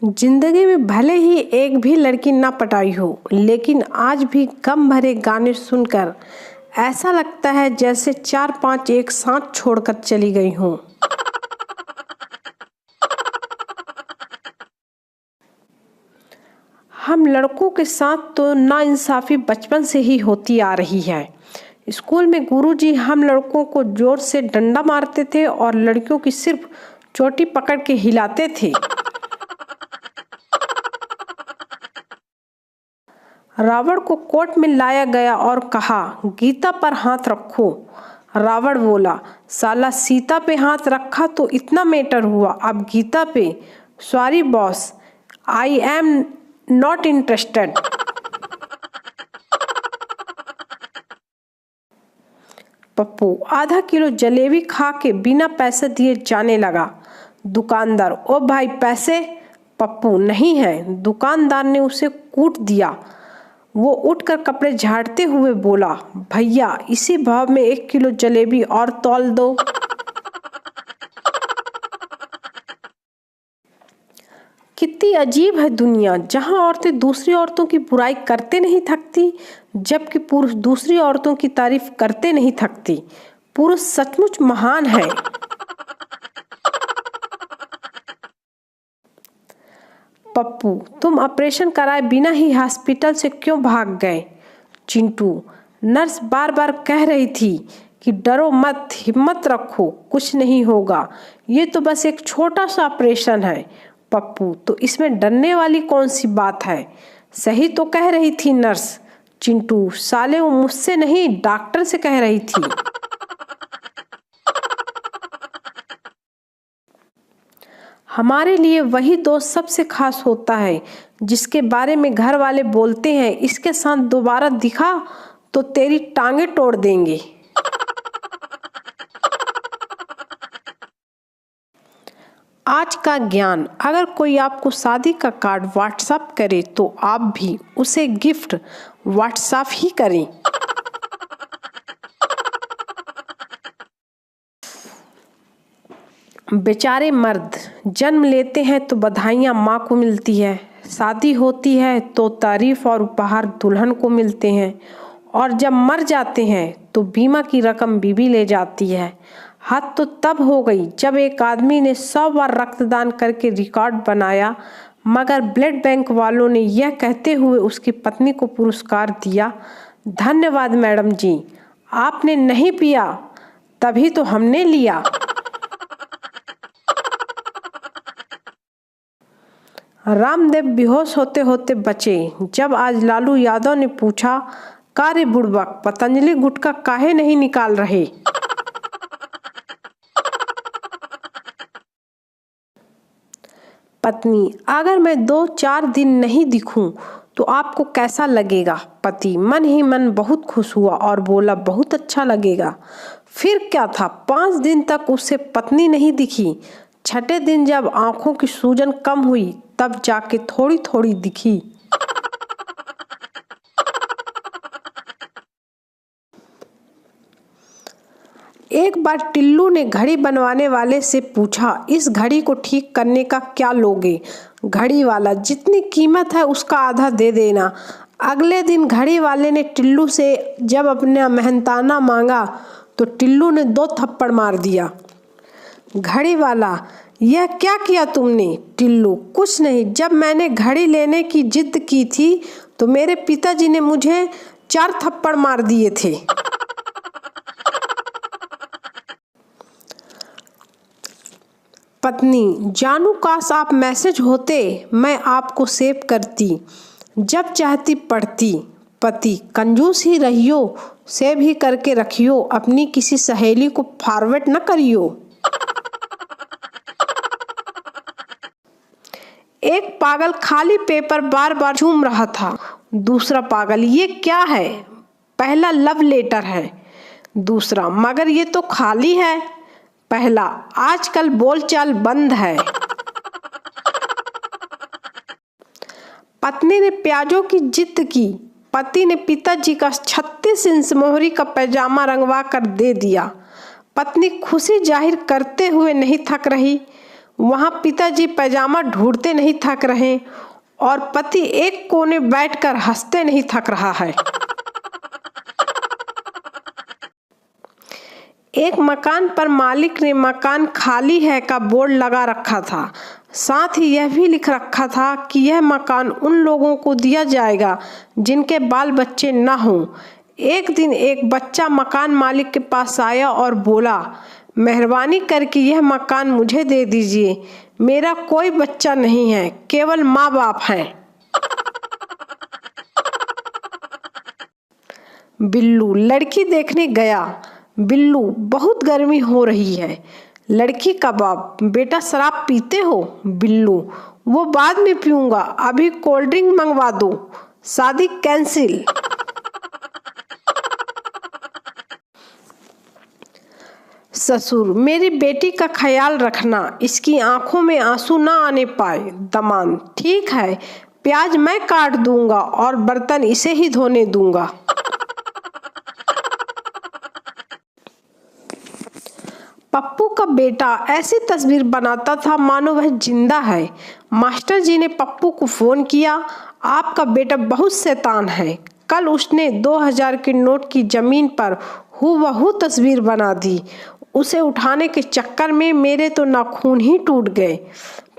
जिंदगी में भले ही एक भी लड़की ना पटाई हो, लेकिन आज भी गम भरे गाने सुनकर ऐसा लगता है जैसे 4-5 एक साथ छोड़कर चली गई हूँ। हम लड़कों के साथ तो नाइंसाफी बचपन से ही होती आ रही है। स्कूल में गुरुजी हम लड़कों को जोर से डंडा मारते थे और लड़कियों की सिर्फ चोटी पकड़ के हिलाते थे। रावण को कोर्ट में लाया गया और कहा, गीता पर हाथ रखो। रावण बोला, साला सीता पे हाथ रखा तो इतना मैटर हुआ, अब गीता पे। Sorry boss, I am not interested. Pappu आधा किलो जलेबी खा के बिना पैसे दिए जाने लगा। दुकानदार, ओ भाई पैसे? पप्पू, नहीं है। दुकानदार ने उसे कूट दिया। वो उठकर कपड़े झाड़ते हुए बोला, भैया इसी भाव में 1 किलो जलेबी और तौल दो। कितनी अजीब है दुनिया, जहां औरतें दूसरी औरतों की बुराई करते नहीं थकती, जबकि पुरुष दूसरी औरतों की तारीफ करते नहीं थकती। पुरुष सचमुच महान है। पप्पू, तुम ऑपरेशन कराए बिना ही हॉस्पिटल से क्यों भाग गए? चिंटू, नर्स बार बार कह रही थी कि डरो मत, हिम्मत रखो, कुछ नहीं होगा, ये तो बस एक छोटा सा ऑपरेशन है। पप्पू, तो इसमें डरने वाली कौन सी बात है? सही तो कह रही थी नर्स। चिंटू, साले वो मुझसे नहीं डॉक्टर से कह रही थी। हमारे लिए वही दोस्त सबसे खास होता है जिसके बारे में घर वाले बोलते हैं, इसके साथ दोबारा दिखा तो तेरी टांगे तोड़ देंगे। आज का ज्ञान, अगर कोई आपको शादी का कार्ड व्हाट्सएप करे तो आप भी उसे गिफ्ट व्हाट्सएप ही करें। बेचारे मर्द जन्म लेते हैं तो बधाइयाँ माँ को मिलती है, शादी होती है तो तारीफ और उपहार दुल्हन को मिलते हैं, और जब मर जाते हैं तो बीमा की रकम बीवी ले जाती है। हद तो तब हो गई जब एक आदमी ने 100 बार रक्तदान करके रिकॉर्ड बनाया, मगर ब्लड बैंक वालों ने यह कहते हुए उसकी पत्नी को पुरस्कार दिया, धन्यवाद मैडम जी, आपने नहीं पिया तभी तो हमने लिया। रामदेव बेहोश होते होते बचे जब आज लालू यादव ने पूछा, कार्य बुड़बक, पतंजलि गुटखा काहे नहीं निकाल रहे? पत्नी, अगर मैं 2-4 दिन नहीं दिखूं तो आपको कैसा लगेगा? पति मन ही मन बहुत खुश हुआ और बोला, बहुत अच्छा लगेगा। फिर क्या था, 5 दिन तक उससे पत्नी नहीं दिखी। छठे दिन जब आंखों की सूजन कम हुई तब जाके थोड़ी थोड़ी दिखी। एक बार टिल्लू ने घड़ी बनवाने वाले से पूछा, इस घड़ी को ठीक करने का क्या लोगे? घड़ी वाला, जितनी कीमत है उसका आधा दे देना। अगले दिन घड़ी वाले ने टिल्लू से जब अपना मेहनताना मांगा तो टिल्लू ने 2 थप्पड़ मार दिया। घड़ी वाला, यह क्या किया तुमने? टिल्लू, कुछ नहीं, जब मैंने घड़ी लेने की जिद की थी तो मेरे पिताजी ने मुझे 4 थप्पड़ मार दिए थे। पत्नी, जानू काश आप मैसेज होते, मैं आपको सेव करती, जब चाहती पढ़ती। पति, कंजूस ही रहियो, सेव ही करके रखियो, अपनी किसी सहेली को फॉरवर्ड न करियो। एक पागल खाली पेपर बार बार चूम रहा था। दूसरा पागल, ये क्या है? पहला, लव लेटर है। दूसरा, मगर ये तो खाली है। पहला, आजकल बोलचाल बंद है। पत्नी ने प्याजों की जिद की, पति ने पिताजी का 36 इंच मोहरी का पैजामा रंगवा कर दे दिया। पत्नी खुशी जाहिर करते हुए नहीं थक रही, वहाँ पिताजी पैजामा ढूंढते नहीं थक रहे और पति एक कोने बैठकर हंसते नहीं थक रहा है। एक मकान पर मालिक ने मकान खाली है का बोर्ड लगा रखा था। साथ ही यह भी लिख रखा था कि यह मकान उन लोगों को दिया जाएगा जिनके बाल बच्चे न हों। एक दिन एक बच्चा मकान मालिक के पास आया और बोला, मेहरबानी करके यह मकान मुझे दे दीजिए, मेरा कोई बच्चा नहीं है, केवल माँ बाप हैं। बिल्लू लड़की देखने गया। बिल्लू, बहुत गर्मी हो रही है। लड़की का बाप, बेटा शराब पीते हो? बिल्लू, वो बाद में पीऊंगा, अभी कोल्ड ड्रिंक मंगवा दो, शादी कैंसिल। ससुर, मेरी बेटी का ख्याल रखना, इसकी आंखों में आंसू ना आने पाए। दामाद, ठीक है, प्याज मैं काट दूंगा और बर्तन इसे ही धोने दूंगा। पप्पू का बेटा ऐसी तस्वीर बनाता था मानो वह जिंदा है। मास्टर जी ने पप्पू को फोन किया, आपका बेटा बहुत शैतान है। कल उसने 2000 के नोट की जमीन पर हूबहू तस्वीर बना दी। उसे उठाने के चक्कर में मेरे तो नाखून ही टूट गए।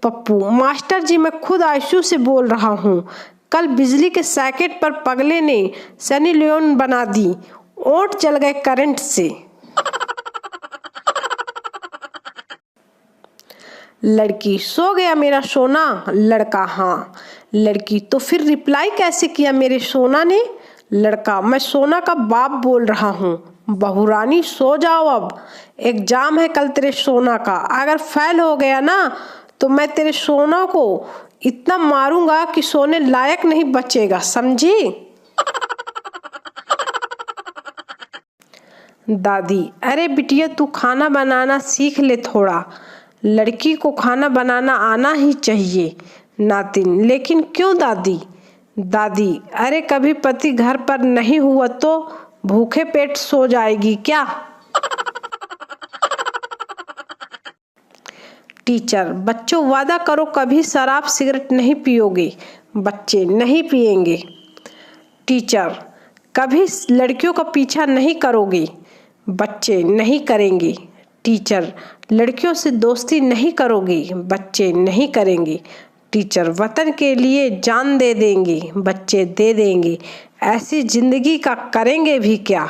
पप्पू, मास्टर जी मैं खुद आईसीयू से बोल रहा हूँ। कल बिजली के सैकेट पर पगले ने सनी लियोन बना दी, ओंठ जल गए करंट से। लड़की, सो गया मेरा सोना? लड़का, हाँ। लड़की, तो फिर रिप्लाई कैसे किया मेरे सोना ने? लड़का, मैं सोना का बाप बोल रहा हूँ। बहुरानी, सो जाओ अब, एग्जाम है कल तेरे सोना का। अगर फेल हो गया ना तो मैं तेरे सोना को इतना मारूंगा कि सोने लायक नहीं बचेगा, समझी? दादी, अरे बिटिया तू खाना बनाना सीख ले थोड़ा। लड़की को खाना बनाना आना ही चाहिए। नातिन, लेकिन क्यों दादी? दादी, अरे कभी पति घर पर नहीं हुआ तो भूखे पेट सो जाएगी क्या? टीचर, बच्चों वादा करो कभी शराब सिगरेट नहीं पियोगे। बच्चे, नहीं पिएंगे। टीचर, कभी लड़कियों का पीछा नहीं करोगे। बच्चे, नहीं करेंगे। टीचर, लड़कियों से दोस्ती नहीं करोगे। बच्चे, नहीं करेंगे। टीचर, वतन के लिए जान दे देंगे। बच्चे, दे देंगे। ऐसी जिंदगी का करेंगे भी क्या?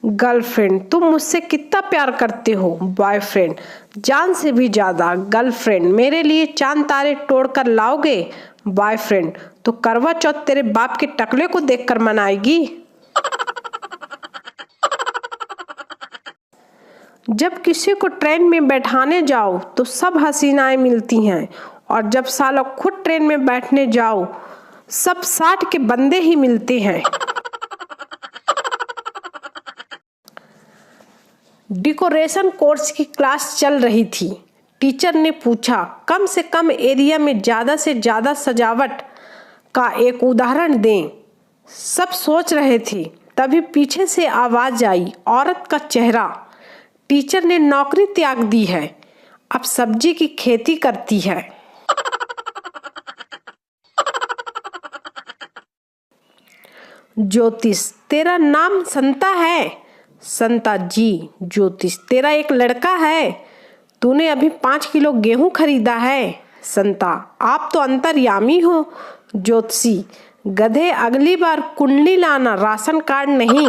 गर्लफ्रेंड, तुम मुझसे कितना प्यार करते हो? बॉयफ्रेंड, जान से भी ज्यादा। गर्लफ्रेंड, मेरे लिए चांद तारे तोड़ कर लाओगे? बॉयफ्रेंड, तो करवा चौथ तेरे बाप के टकले को देखकर मनाएगी? जब किसी को ट्रेन में बैठाने जाओ तो सब हसीनाएं मिलती हैं और जब साला खुद ट्रेन में बैठने जाओ सब 60 के बंदे ही मिलते हैं। डेकोरेशन कोर्स की क्लास चल रही थी। टीचर ने पूछा, कम से कम एरिया में ज़्यादा से ज़्यादा सजावट का एक उदाहरण दें। सब सोच रहे थे, तभी पीछे से आवाज़ आई, औरत का चेहरा। टीचर ने नौकरी त्याग दी है, अब सब्जी की खेती करती है। ज्योतिष, तेरा नाम संता है? संता, जी। ज्योतिष, तेरा एक लड़का है? तूने अभी 5 किलो गेहूं खरीदा है? संता, आप तो अंतर्यामी हो। ज्योतिषी, गधे, अगली बार कुंडली लाना, राशन कार्ड नहीं।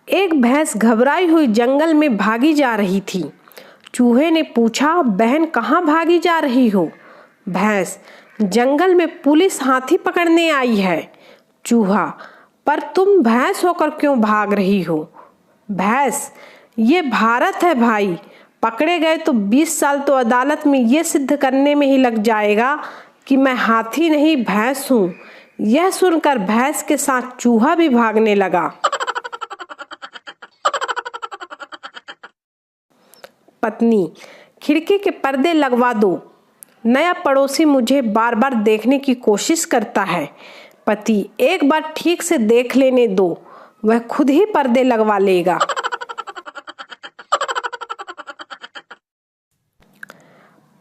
एक भैंस घबराई हुई जंगल में भागी जा रही थी। चूहे ने पूछा, बहन कहाँ भागी जा रही हो? भैंस, जंगल में पुलिस हाथी पकड़ने आई है। चूहा, पर तुम भैंस होकर क्यों भाग रही हो? भैंस, ये भारत है भाई, पकड़े गए तो 20 साल तो अदालत में ये सिद्ध करने में ही लग जाएगा कि मैं हाथी नहीं भैंस हूँ। यह सुनकर भैंस के साथ चूहा भी भागने लगा। पत्नी, खिड़की के पर्दे लगवा दो, नया पड़ोसी मुझे बार बार देखने की कोशिश करता है। पति, एक बार ठीक से देख लेने दो, वह खुद ही पर्दे लगवा लेगा।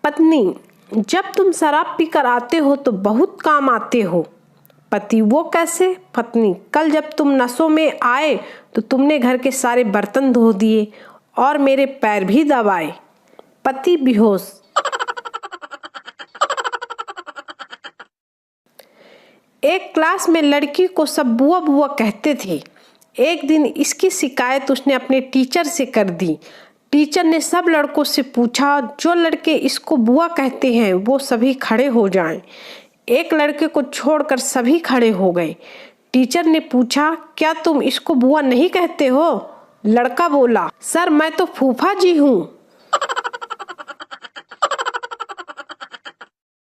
पत्नी, जब तुम शराब पीकर आते हो तो बहुत काम आते हो। पति, वो कैसे? पत्नी, कल जब तुम नशों में आए तो तुमने घर के सारे बर्तन धो दिए और मेरे पैर भी दबाए। पति बेहोश। एक क्लास में लड़की को सब बुआ बुआ कहते थे। एक दिन इसकी शिकायत उसने अपने टीचर से कर दी। टीचर ने सब लड़कों से पूछा, जो लड़के इसको बुआ कहते हैं वो सभी खड़े हो जाएं। एक लड़के को छोड़कर सभी खड़े हो गए। टीचर ने पूछा, क्या तुम इसको बुआ नहीं कहते हो? लड़का बोला, सर मैं तो फूफा जी हूँ।